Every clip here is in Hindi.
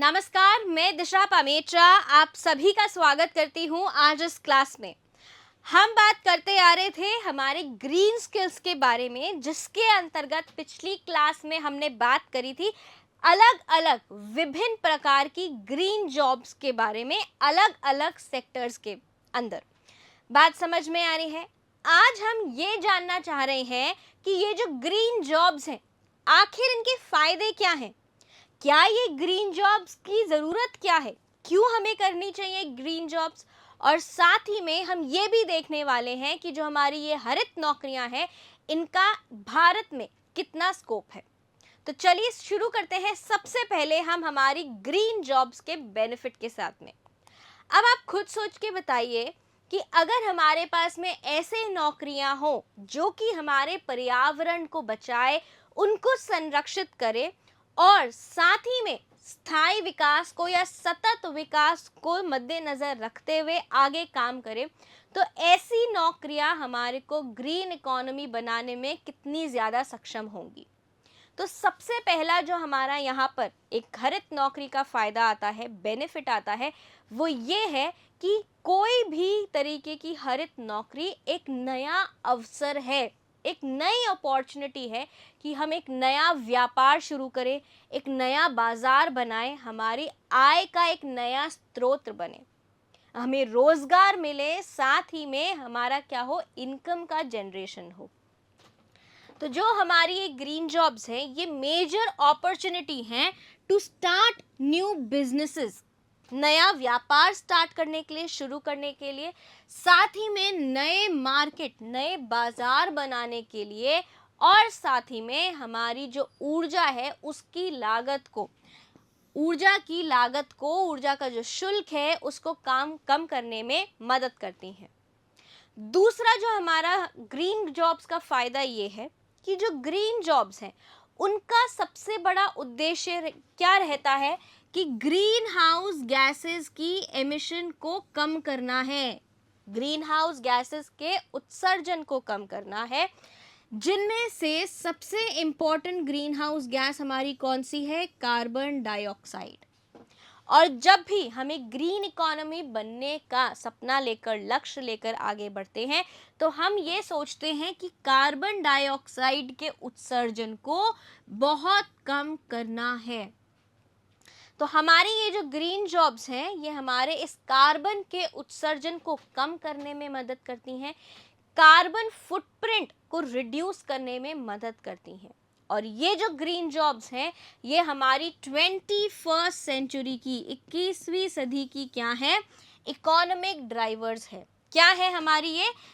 नमस्कार, मैं दिशा पामेत्रा आप सभी का स्वागत करती हूँ। आज इस क्लास में हम बात करते आ रहे थे हमारे ग्रीन स्किल्स के बारे में, जिसके अंतर्गत पिछली क्लास में हमने बात करी थी अलग अलग विभिन्न प्रकार की ग्रीन जॉब्स के बारे में, अलग अलग सेक्टर्स के अंदर। बात समझ में आ रही है? आज हम ये जानना चाह रहे हैं कि ये जो ग्रीन जॉब्स हैं, आखिर इनके फायदे क्या हैं, क्या ये ग्रीन जॉब्स की ज़रूरत क्या है, क्यों हमें करनी चाहिए ग्रीन जॉब्स। और साथ ही में हम ये भी देखने वाले हैं कि जो हमारी ये हरित नौकरियां हैं, इनका भारत में कितना स्कोप है। तो चलिए शुरू करते हैं। सबसे पहले हम हमारी ग्रीन जॉब्स के बेनिफिट के साथ में। अब आप खुद सोच के बताइए कि अगर हमारे पास में ऐसे नौकरियां हो जो कि हमारे पर्यावरण को बचाए, उनको संरक्षित करे और साथ ही में स्थायी विकास को या सतत विकास को मद्देनजर रखते हुए आगे काम करे, तो ऐसी नौकरियां हमारे को ग्रीन इकोनॉमी बनाने में कितनी ज़्यादा सक्षम होंगी। तो सबसे पहला जो हमारा यहाँ पर एक हरित नौकरी का फायदा आता है, बेनिफिट आता है, वो ये है कि कोई भी तरीके की हरित नौकरी एक नया अवसर है, एक नई अपॉर्चुनिटी है कि हम एक नया व्यापार शुरू करें, एक नया बाजार बनाएं, हमारी आय का एक नया स्रोत बने, हमें रोजगार मिले, साथ ही में हमारा क्या हो, इनकम का जनरेशन हो। तो जो हमारी ये ग्रीन जॉब्स हैं, ये मेजर अपॉर्चुनिटी हैं टू स्टार्ट न्यू बिजनेसेस, नया व्यापार स्टार्ट करने के लिए, शुरू करने के लिए, साथ ही में नए मार्केट, नए बाजार बनाने के लिए, और साथ ही में हमारी जो ऊर्जा है उसकी लागत को, ऊर्जा की लागत को, ऊर्जा का जो शुल्क है उसको कम करने में मदद करती हैं। दूसरा जो हमारा ग्रीन जॉब्स का फायदा ये है कि जो ग्रीन जॉब्स हैं उनका सबसे बड़ा उद्देश्य क्या रहता है कि ग्रीन हाउस गैसेस की एमिशन को कम करना है, ग्रीन हाउस गैसेस के उत्सर्जन को कम करना है, जिनमें से सबसे इम्पोर्टेंट ग्रीन हाउस गैस हमारी कौन सी है? Carbon dioxide. और जब भी हमें ग्रीन इकोनॉमी बनने का सपना लेकर, लक्ष्य लेकर आगे बढ़ते हैं, तो हम ये सोचते हैं कि कार्बन डाइऑक्साइड के उत्सर्जन को बहुत कम करना है। तो हमारी ये जो ग्रीन जॉब्स हैं, ये हमारे इस कार्बन के उत्सर्जन को कम करने में मदद करती हैं, कार्बन फुटप्रिंट को रिड्यूस करने में मदद करती हैं। और ये जो ग्रीन जॉब्स हैं, ये हमारी 21वीं सेंचुरी की, 21वीं सदी की क्या है, इकोनॉमिक ड्राइवर्स है। क्या है हमारी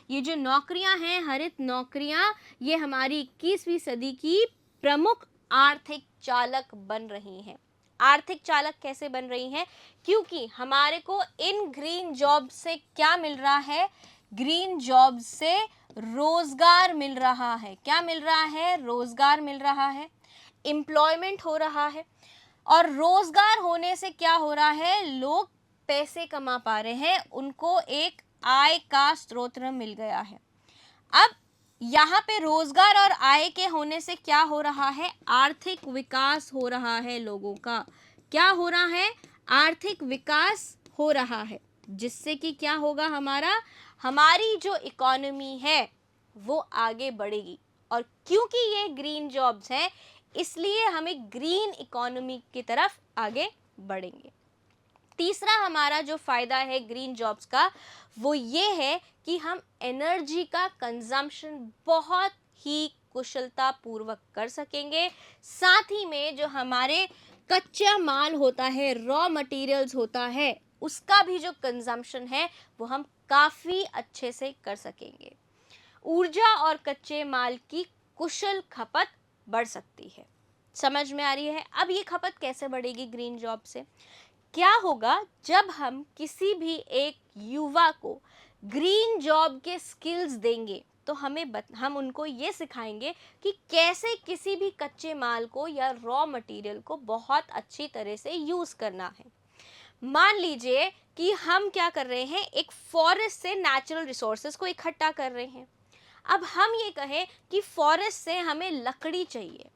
ये जो नौकरियां हैं, हरित नौकरियां, ये हमारी 21वीं सदी की प्रमुख आर्थिक चालक बन रही हैं। आर्थिक चालक कैसे बन रही हैं? क्योंकि हमारे को इन ग्रीन जॉब से क्या मिल रहा है? ग्रीन जॉब से रोजगार मिल रहा है। क्या मिल रहा है? रोजगार मिल रहा है, एम्प्लॉयमेंट हो रहा है। और रोजगार होने से क्या हो रहा है? लोग पैसे कमा पा रहे हैं, उनको एक आय का स्रोत मिल गया है। अब यहाँ पे रोजगार और आय के होने से क्या हो रहा है? आर्थिक विकास हो रहा है लोगों का। क्या हो रहा है? आर्थिक विकास हो रहा है, जिससे कि क्या होगा, हमारी जो इकोनॉमी है वो आगे बढ़ेगी। और क्योंकि ये ग्रीन जॉब्स हैं, इसलिए हमें ग्रीन इकोनॉमी की तरफ आगे बढ़ेंगे। तीसरा हमारा जो फायदा है ग्रीन जॉब्स का, वो ये है कि हम एनर्जी का कंजम्पशन बहुत ही कुशलता पूर्वक कर सकेंगे। साथ ही में जो हमारे कच्चा माल होता है, रॉ मटेरियल्स होता है, उसका भी जो कंजम्पशन है वो हम काफ़ी अच्छे से कर सकेंगे। ऊर्जा और कच्चे माल की कुशल खपत बढ़ सकती है। समझ में आ रही है? अब ये खपत कैसे बढ़ेगी ग्रीन जॉब से? क्या होगा जब हम किसी भी एक युवा को ग्रीन जॉब के स्किल्स देंगे, तो हम उनको ये सिखाएंगे कि कैसे किसी भी कच्चे माल को या रॉ मटेरियल को बहुत अच्छी तरह से यूज़ करना है। मान लीजिए कि हम क्या कर रहे हैं, एक फॉरेस्ट से नेचुरल रिसोर्सेज को इकट्ठा कर रहे हैं। अब हम ये कहें कि फॉरेस्ट से हमें लकड़ी चाहिए,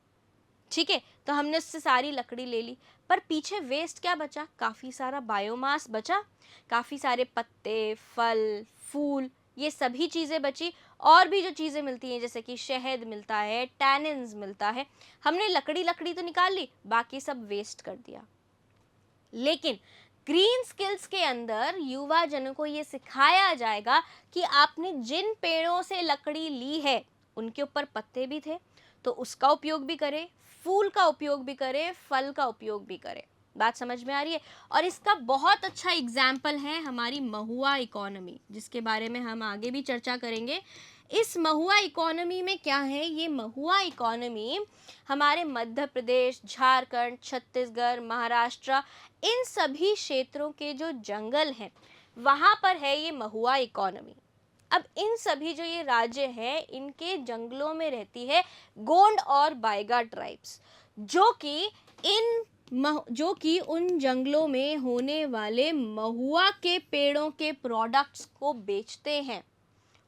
ठीक है, तो हमने उससे सारी लकड़ी ले ली, पर पीछे वेस्ट क्या बचा? काफ़ी सारा बायोमास बचा, काफ़ी सारे पत्ते, फल, फूल, ये सभी चीज़ें बची। और भी जो चीज़ें मिलती हैं जैसे कि शहद मिलता है, टैनिन्स मिलता है, हमने लकड़ी लकड़ी तो निकाल ली, बाकी सब वेस्ट कर दिया। लेकिन ग्रीन स्किल्स के अंदर युवा जनों को ये सिखाया जाएगा कि आपने जिन पेड़ों से लकड़ी ली है उनके ऊपर पत्ते भी थे, तो उसका उपयोग भी करें, फूल का उपयोग भी करें, फल का उपयोग भी करें। बात समझ में आ रही है? और इसका बहुत अच्छा एग्जाम्पल है हमारी महुआ इकोनॉमी, जिसके बारे में हम आगे भी चर्चा करेंगे। इस महुआ इकोनॉमी में क्या है? ये महुआ इकोनॉमी हमारे मध्य प्रदेश, झारखंड, छत्तीसगढ़, महाराष्ट्र, इन सभी क्षेत्रों के जो जंगल हैं वहाँ पर है ये महुआ इकोनॉमी। अब इन सभी जो ये राज्य हैं इनके जंगलों में रहती है गोंड और बाइगा ट्राइब्स, जो कि उन जंगलों में होने वाले महुआ के पेड़ों के प्रोडक्ट्स को बेचते हैं।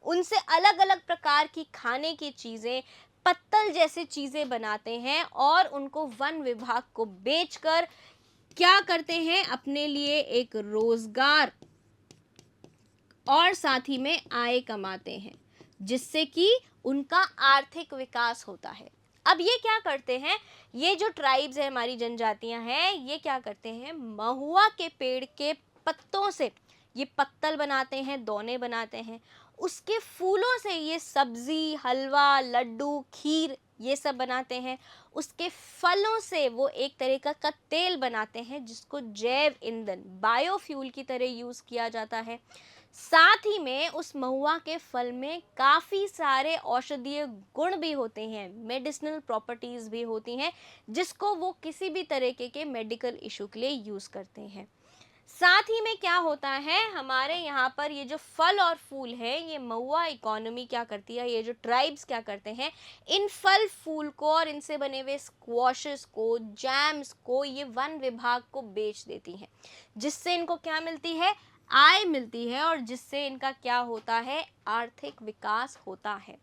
उनसे अलग अलग प्रकार की खाने की चीज़ें, पत्तल जैसे चीज़ें बनाते हैं और उनको वन विभाग को बेचकर क्या करते हैं? अपने लिए एक रोजगार और साथ ही में आय कमाते हैं, जिससे कि उनका आर्थिक विकास होता है। अब ये क्या करते हैं? ये जो ट्राइब्स है, हमारी जनजातियां हैं, ये क्या करते हैं? महुआ के पेड़ के पत्तों से ये पत्तल बनाते हैं, दोने बनाते हैं। उसके फूलों से ये सब्जी, हलवा, लड्डू, खीर ये सब बनाते हैं। उसके फलों से वो एक तरीका का तेल बनाते हैं जिसको जैव ईंधन, बायोफ्यूल की तरह यूज़ किया जाता है। साथ ही में उस महुआ के फल में काफ़ी सारे औषधीय गुण भी होते हैं, मेडिसिनल प्रॉपर्टीज़ भी होती हैं, जिसको वो किसी भी तरीके के मेडिकल इशू के लिए यूज़ करते हैं। साथ ही में क्या होता है? हमारे यहाँ पर ये जो फल और फूल है, ये महुआ इकोनॉमी क्या करती है, ये जो ट्राइब्स क्या करते हैं, इन फल फूल को और इनसे बने हुए स्क्वॉशेस को, जैम्स को ये वन विभाग को बेच देती हैं, जिससे इनको क्या मिलती है? आय मिलती है, और जिससे इनका क्या होता है? आर्थिक विकास होता है।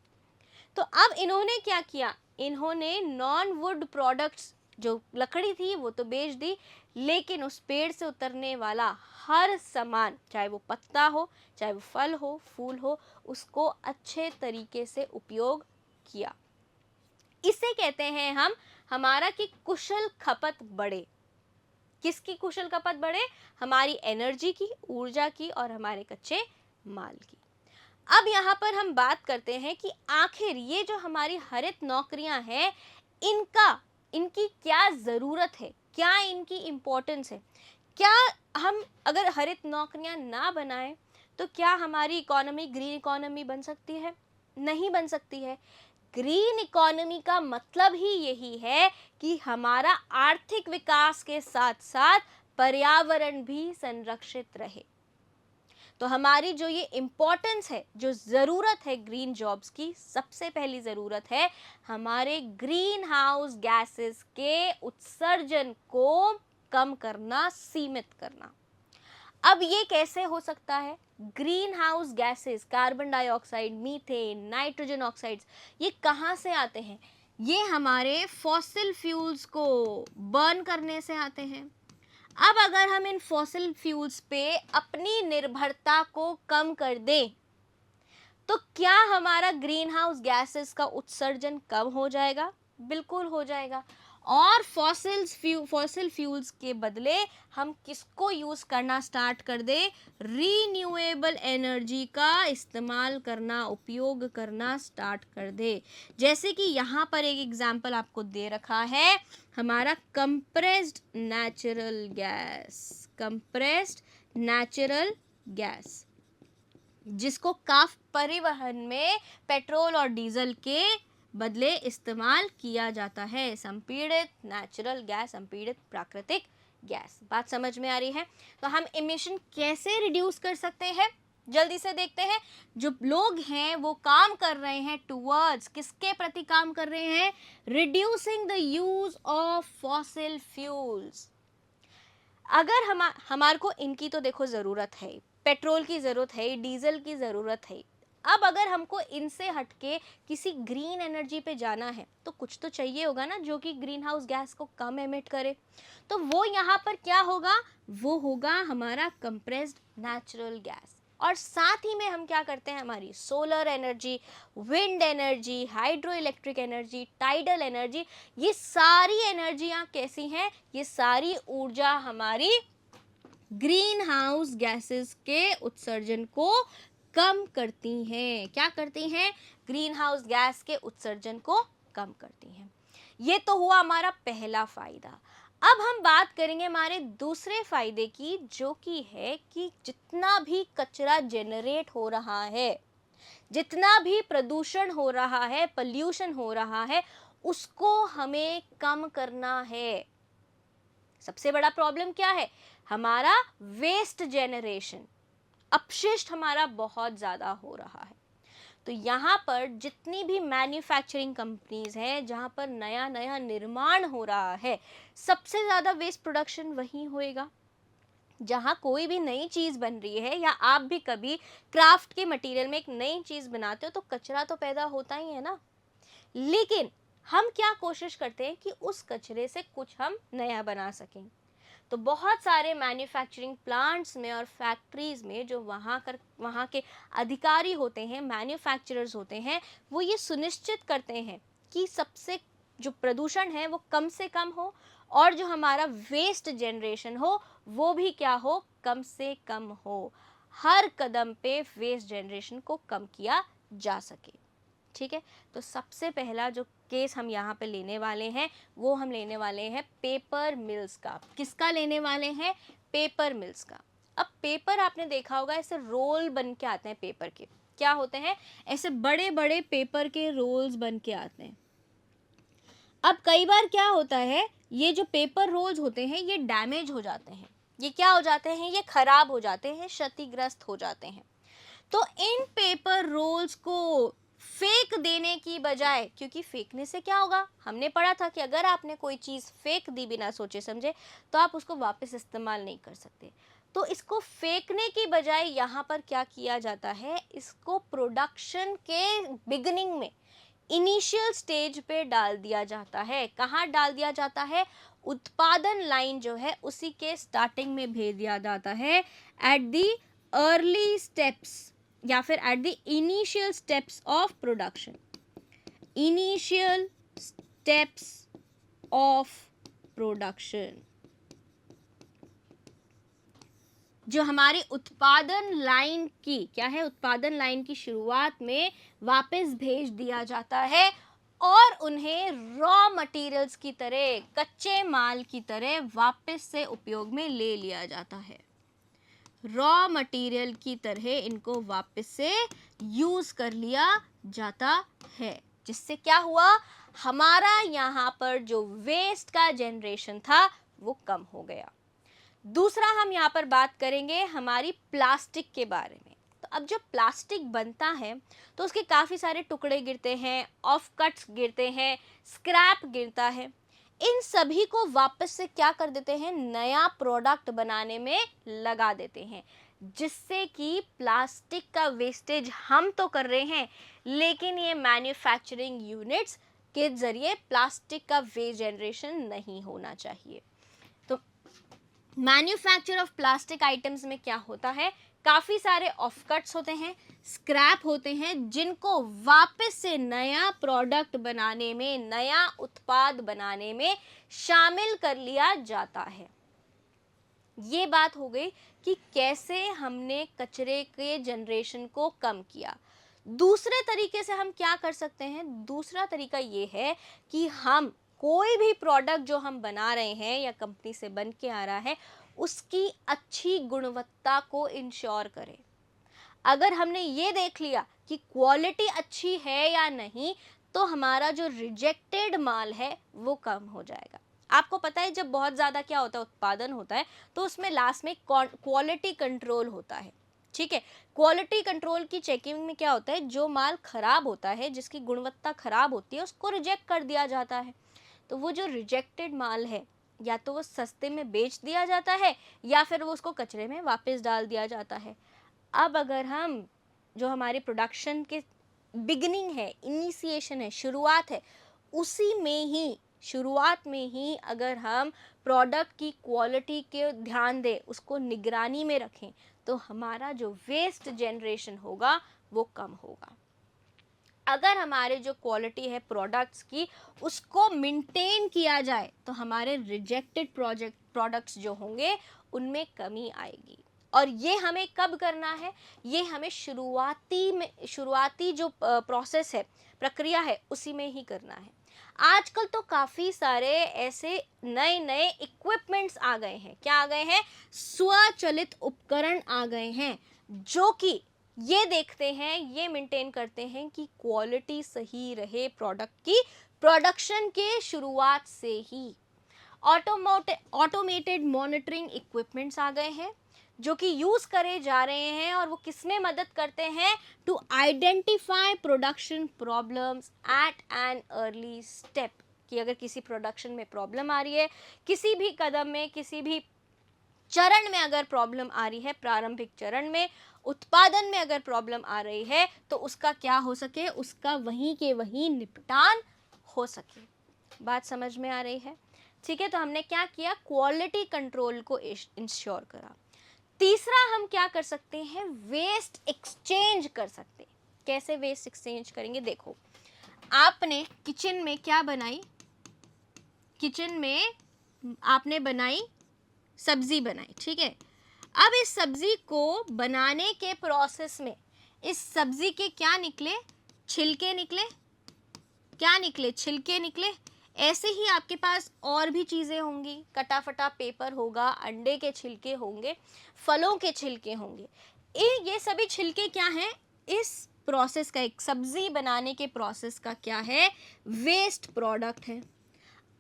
तो अब इन्होंने क्या किया? इन्होंने नॉन वुड प्रोडक्ट्स, जो लकड़ी थी वो तो बेच दी, लेकिन उस पेड़ से उतरने वाला हर सामान, चाहे वो पत्ता हो, चाहे वो फल हो, फूल हो, उसको अच्छे तरीके से उपयोग किया। इसे कहते हैं हम, हमारा कि कुशल खपत बढ़े। किसकी कुशल खपत बढ़े? हमारी एनर्जी की, ऊर्जा की और हमारे कच्चे माल की। अब यहाँ पर हम बात करते हैं कि आखिर ये जो हमारी हरित नौकरियां हैं, इनकी क्या ज़रूरत है, क्या इनकी इम्पोर्टेंस है? क्या हम अगर हरित नौकरियां ना बनाएं तो क्या हमारी इकोनॉमी ग्रीन इकोनॉमी बन सकती है? नहीं बन सकती है। ग्रीन इकोनॉमी का मतलब ही यही है कि हमारा आर्थिक विकास के साथ साथ पर्यावरण भी संरक्षित रहे। तो हमारी जो ये इम्पोर्टेंस है, जो ज़रूरत है ग्रीन जॉब्स की, सबसे पहली ज़रूरत है हमारे ग्रीन हाउस गैसेस के उत्सर्जन को कम करना, सीमित करना। अब ये कैसे हो सकता है? Green house gases, carbon dioxide, methane, nitrogen oxides, ये कहाँ से आते हैं? ये हमारे फॉसिल फ्यूल्स को बर्न करने से आते हैं। अब अगर हम इन फॉसिल फ्यूल्स पे अपनी निर्भरता को कम कर दें, तो क्या हमारा ग्रीन हाउस गैसेस का उत्सर्जन कम हो जाएगा? बिल्कुल हो जाएगा। और फॉसिल फ्यूल्स के बदले हम किसको यूज़ करना स्टार्ट कर दें? रीन्यूएबल एनर्जी का इस्तेमाल करना, उपयोग करना स्टार्ट कर दे। जैसे कि यहाँ पर एक एग्जाम्पल आपको दे रखा है, हमारा कंप्रेस्ड नेचुरल गैस, जिसको काफ परिवहन में पेट्रोल और डीजल के बदले इस्तेमाल किया जाता है। संपीड़ित नेचुरल गैस, संपीड़ित प्राकृतिक गैस। बात समझ में आ रही है? तो हम इमिशन कैसे रिड्यूस कर सकते हैं, जल्दी से देखते हैं। जो लोग हैं वो काम कर रहे हैं टुवर्ड्स, किसके प्रति काम कर रहे हैं? Reducing the use of fossil fuels. अगर हमारे को इनकी तो देखो ज़रूरत है, पेट्रोल की ज़रूरत है, डीजल की ज़रूरत है, अब अगर हमको इनसे हटके किसी ग्रीन एनर्जी पे जाना है तो कुछ तो चाहिए होगा ना जो कि ग्रीन हाउस गैस को कम एमिट करे। तो वो यहाँ पर क्या होगा, वो होगा हमारा कंप्रेस्ड नेचुरल गैस। और साथ ही में हम क्या करते हैं, हमारी solar energy, wind energy, hydro electric energy, tidal energy, ये सारी एनर्जियाँ कैसी हैं, ये सारी ऊर्जा हमारी ग्रीन हाउस गैसेस के उत्सर्जन को कम करती हैं। क्या करती हैं, ग्रीन हाउस गैस के उत्सर्जन को कम करती हैं। ये तो हुआ हमारा पहला फायदा। अब हम बात करेंगे हमारे दूसरे फायदे की, जो कि है कि जितना भी कचरा जनरेट हो रहा है, जितना भी प्रदूषण हो रहा है, पॉल्यूशन हो रहा है, उसको हमें कम करना है। सबसे बड़ा प्रॉब्लम क्या है, हमारा वेस्ट जनरेशन, अपशिष्ट हमारा बहुत ज़्यादा हो रहा है। तो यहाँ पर जितनी भी मैन्युफैक्चरिंग कंपनीज हैं, जहाँ पर नया नया निर्माण हो रहा है, सबसे ज़्यादा वेस्ट प्रोडक्शन वहीं होएगा। जहाँ कोई भी नई चीज़ बन रही है, या आप भी कभी क्राफ्ट के मटेरियल में एक नई चीज़ बनाते हो तो कचरा तो पैदा होता ही है ना। लेकिन हम क्या कोशिश करते हैं कि उस कचरे से कुछ हम नया बना सकें। तो बहुत सारे मैन्युफैक्चरिंग प्लांट्स में और फैक्ट्रीज में जो वहाँ के अधिकारी होते हैं, मैन्युफैक्चरर्स होते हैं, वो ये सुनिश्चित करते हैं कि सबसे जो प्रदूषण है वो कम से कम हो, और जो हमारा वेस्ट जनरेशन हो वो भी क्या हो, कम से कम हो। हर कदम पे वेस्ट जनरेशन को कम किया जा सके। ठीक है, तो सबसे पहला जो केस हम यहाँ पे लेने वाले हैं, वो हम लेने वाले हैं पेपर मिल्स का। किसका लेने वाले हैं, पेपर मिल्स का। अब पेपर आपने देखा होगा, ऐसे रोल बन के आते हैं पेपर के, क्या होते हैं, ऐसे बड़े बड़े पेपर के रोल्स बन के आते हैं। अब कई बार क्या होता है, ये जो पेपर रोल्स होते हैं ये डैमेज हो जाते हैं, ये क्या हो जाते हैं, ये खराब हो जाते हैं, क्षतिग्रस्त हो जाते हैं। तो इन पेपर रोल्स को फेंक देने की बजाय, क्योंकि फेंकने से क्या होगा, हमने पढ़ा था कि अगर आपने कोई चीज़ फेंक दी बिना सोचे समझे तो आप उसको वापस इस्तेमाल नहीं कर सकते। तो इसको फेंकने की बजाय यहाँ पर क्या किया जाता है, इसको प्रोडक्शन के बिगिनिंग में, इनिशियल स्टेज पे डाल दिया जाता है। कहाँ डाल दिया जाता है, उत्पादन लाइन जो है उसी के स्टार्टिंग में भेज दिया जाता है, एट द अर्ली स्टेप्स, या फिर at the initial steps of production, initial steps of production. जो हमारी उत्पादन लाइन की क्या है, उत्पादन लाइन की शुरुआत में वापस भेज दिया जाता है, और उन्हें रॉ मटेरियल्स की तरह, कच्चे माल की तरह वापस से उपयोग में ले लिया जाता है। रॉ मटेरियल की तरह इनको वापस से यूज कर लिया जाता है, जिससे क्या हुआ, हमारा यहाँ पर जो वेस्ट का जनरेशन था वो कम हो गया। दूसरा हम यहाँ पर बात करेंगे हमारी प्लास्टिक के बारे में। तो अब जब प्लास्टिक बनता है तो उसके काफ़ी सारे टुकड़े गिरते हैं, ऑफ कट्स गिरते हैं, स्क्रैप गिरता है। इन सभी को वापस से क्या कर देते हैं, नया प्रोडक्ट बनाने में लगा देते हैं, जिससे कि प्लास्टिक का वेस्टेज हम तो कर रहे हैं, लेकिन ये मैन्युफैक्चरिंग यूनिट्स के ज़रिए प्लास्टिक का वेस्ट जनरेशन नहीं होना चाहिए। तो मैन्युफैक्चर ऑफ प्लास्टिक आइटम्स में क्या होता है, काफ़ी सारे ऑफ कट्स होते हैं, स्क्रैप होते हैं, जिनको वापस से नया प्रोडक्ट बनाने में, नया उत्पाद बनाने में शामिल कर लिया जाता है। ये बात हो गई कि कैसे हमने कचरे के जनरेशन को कम किया। दूसरे तरीके से हम क्या कर सकते हैं, दूसरा तरीका ये है कि हम कोई भी प्रोडक्ट जो हम बना रहे हैं या कंपनी से बन के आ रहा है, उसकी अच्छी गुणवत्ता को इंश्योर करें। अगर हमने ये देख लिया कि क्वालिटी अच्छी है या नहीं, तो हमारा जो रिजेक्टेड माल है वो कम हो जाएगा। आपको पता है जब बहुत ज़्यादा क्या होता है, उत्पादन होता है, तो उसमें लास्ट में क्वालिटी कंट्रोल होता है। ठीक है, क्वालिटी कंट्रोल की चेकिंग में क्या होता है, जो माल खराब होता है, जिसकी गुणवत्ता खराब होती है, उसको रिजेक्ट कर दिया जाता है। तो वो जो रिजेक्टेड माल है, या तो वो सस्ते में बेच दिया जाता है, या फिर वो उसको कचरे में वापस डाल दिया जाता है। अब अगर हम जो हमारे प्रोडक्शन के बिगिनिंग है, इनिशिएशन है, शुरुआत है, उसी में ही, शुरुआत में ही अगर हम प्रोडक्ट की क्वालिटी के ध्यान दें, उसको निगरानी में रखें, तो हमारा जो वेस्ट जनरेशन होगा वो कम होगा। अगर हमारे जो क्वालिटी है प्रोडक्ट्स की उसको मेंटेन किया जाए तो हमारे रिजेक्टेड प्रोडक्ट्स जो होंगे उनमें कमी आएगी। और ये हमें कब करना है? ये हमें शुरुआती जो प्रोसेस है, प्रक्रिया है, उसी में ही करना है। आजकल तो काफ़ी सारे ऐसे नए नए इक्विपमेंट्स आ गए हैं। क्या आ गए हैं? स्वचालित उपकरण आ गए हैं जो कि ये देखते हैं, ये मेंटेन करते हैं कि क्वालिटी सही रहे प्रोडक्ट की, प्रोडक्शन के शुरुआत से ही। ऑटोमेटेड मॉनिटरिंग इक्विपमेंट्स आ गए हैं जो कि यूज करे जा रहे हैं, और वो किसमें मदद करते हैं? To identify production problems at an early step. कि अगर किसी प्रोडक्शन में प्रॉब्लम आ रही है, किसी भी कदम में, किसी भी चरण में अगर प्रॉब्लम आ रही है, प्रारंभिक चरण में, उत्पादन में अगर प्रॉब्लम आ रही है, तो उसका क्या हो सके? उसका वहीं के वहीं निपटान हो सके। बात समझ में आ रही है? ठीक है, तो हमने क्या किया? क्वालिटी कंट्रोल को इंश्योर करा। तीसरा हम क्या कर सकते हैं? वेस्ट एक्सचेंज कर सकते हैं। कैसे वेस्ट एक्सचेंज करेंगे? देखो, आपने किचन में क्या बनाई? किचन में आपने बनाई, सब्जी बनाई, ठीक है। अब इस सब्जी को बनाने के प्रोसेस में इस सब्जी के क्या निकले? छिलके निकले। क्या निकले? छिलके निकले। ऐसे ही आपके पास और भी चीज़ें होंगी, कटा फटा पेपर होगा, अंडे के छिलके होंगे, फलों के छिलके होंगे। ये सभी छिलके क्या हैं? इस प्रोसेस का, एक सब्जी बनाने के प्रोसेस का क्या है? वेस्ट प्रोडक्ट है।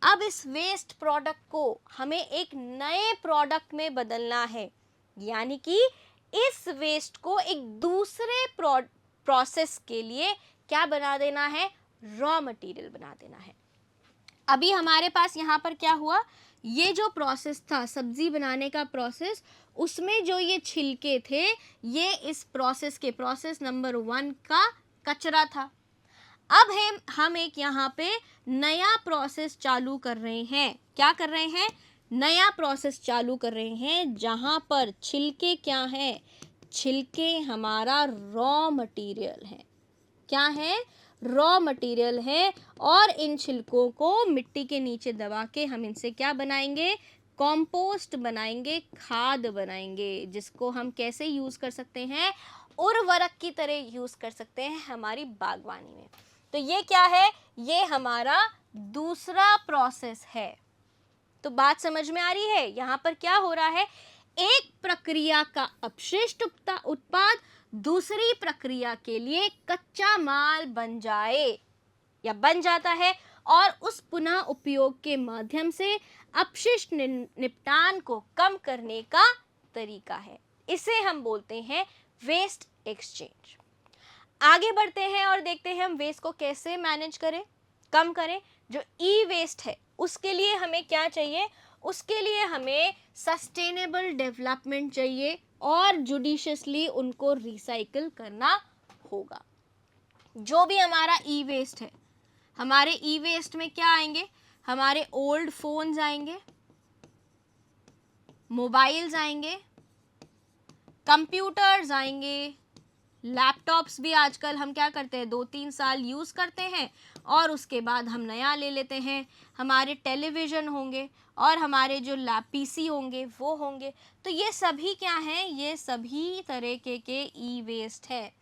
अब इस वेस्ट प्रोडक्ट को हमें एक नए प्रोडक्ट में बदलना है, यानी कि इस वेस्ट को एक दूसरे प्रोसेस के लिए क्या बना देना है? रॉ मटेरियल बना देना है। अभी हमारे पास यहाँ पर क्या हुआ? ये जो प्रोसेस था सब्जी बनाने का प्रोसेस, उसमें जो ये छिलके थे, ये इस प्रोसेस के प्रोसेस नंबर 1 का कचरा था। अब हम एक यहाँ पे नया प्रोसेस चालू कर रहे हैं। क्या कर रहे हैं? नया प्रोसेस चालू कर रहे हैं, जहाँ पर छिलके क्या हैं? छिलके हमारा रॉ मटेरियल है। क्या है? रॉ मटेरियल है। और इन छिलकों को मिट्टी के नीचे दबा के हम इनसे क्या बनाएंगे? कंपोस्ट बनाएंगे, खाद बनाएंगे, जिसको हम कैसे यूज कर सकते हैं? उर्वरक की तरह यूज कर सकते हैं हमारी बागवानी में। तो ये क्या है? ये हमारा दूसरा प्रोसेस है। तो बात समझ में आ रही है? यहाँ पर क्या हो रहा है? एक प्रक्रिया का अपशिष्ट उत्पाद दूसरी प्रक्रिया के लिए कच्चा माल बन जाए या बन जाता है, और उस पुनः उपयोग के माध्यम से अपशिष्ट निपटान को कम करने का तरीका है। इसे हम बोलते हैं वेस्ट एक्सचेंज। आगे बढ़ते हैं और देखते हैं हम वेस्ट को कैसे मैनेज करें, कम करें। जो ई वेस्ट है उसके लिए हमें क्या चाहिए? उसके लिए हमें सस्टेनेबल डेवलपमेंट चाहिए और जुडिशियसली उनको रिसाइकिल करना होगा। जो भी हमारा ई वेस्ट है, हमारे ई वेस्ट में क्या आएंगे? हमारे ओल्ड फोन्स आएंगे, मोबाइल्स आएंगे, कंप्यूटर्स आएंगे, लैपटॉप्स भी आजकल हम क्या करते हैं? 2-3 साल यूज़ करते हैं और उसके बाद हम नया ले लेते हैं। हमारे टेलीविज़न होंगे और हमारे जो पीसी होंगे वो होंगे। तो ये सभी क्या हैं? ये सभी तरह के ई वेस्ट है,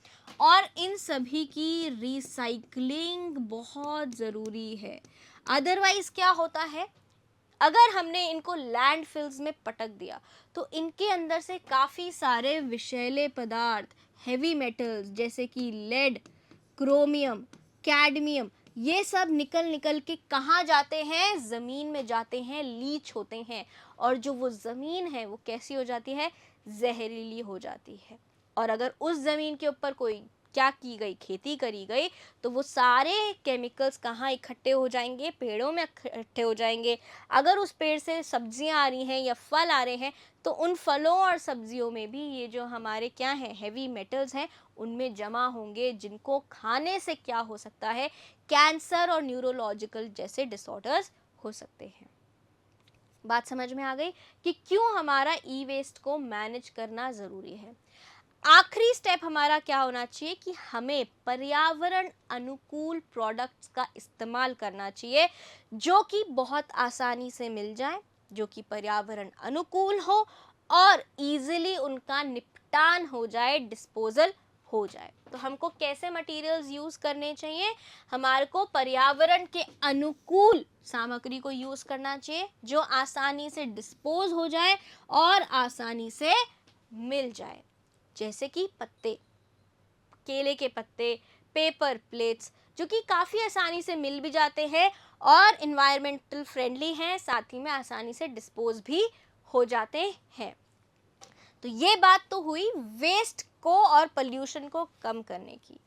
और इन सभी की रिसाइकलिंग बहुत ज़रूरी है। अदरवाइज़ क्या होता है? अगर हमने इनको लैंडफिल्स में पटक दिया तो इनके अंदर से काफ़ी सारे विषैले पदार्थ, हेवी मेटल्स जैसे कि लेड, क्रोमियम, कैडमियम, ये सब निकल के कहाँ जाते हैं? ज़मीन में जाते हैं, लीच होते हैं, और जो वो ज़मीन है वो कैसी हो जाती है? जहरीली हो जाती है। और अगर उस ज़मीन के ऊपर कोई क्या की गई, खेती करी गई, तो वो सारे केमिकल्स कहाँ इकट्ठे हो जाएंगे, पेड़ों में इकट्ठे हो जाएंगे। अगर उस पेड़ से सब्जियां आ रही हैं या फल आ रहे हैं, तो उन फलों और सब्जियों में भी ये जो हमारे क्या हैं, हैवी मेटल्स हैं, उनमें जमा होंगे, जिनको खाने से क्या हो सकता है, कैंसर और न्यूरोलॉजिकल जैसे डिसऑर्डर्स हो सकते हैं। बात समझ में आ गई कि क्यों हमारा ई वेस्ट को मैनेज करना ज़रूरी है। आखिरी स्टेप हमारा क्या होना चाहिए कि हमें पर्यावरण अनुकूल प्रोडक्ट्स का इस्तेमाल करना चाहिए, जो कि बहुत आसानी से मिल जाए, जो कि पर्यावरण अनुकूल हो और इजीली उनका निपटान हो जाए, डिस्पोजल हो जाए। तो हमको कैसे मटेरियल्स यूज करने चाहिए, हमारे को पर्यावरण के अनुकूल सामग्री को यूज करना चाहिए, जो आसानी से डिस्पोज हो जाए और आसानी से मिल जाए। जैसे कि पत्ते, केले के पत्ते, पेपर प्लेट्स, जो कि काफ़ी आसानी से मिल भी जाते हैं और इन्वायरमेंटल फ्रेंडली हैं, साथ ही में आसानी से डिस्पोज भी हो जाते हैं। तो ये बात तो हुई वेस्ट को और पोल्यूशन को कम करने की।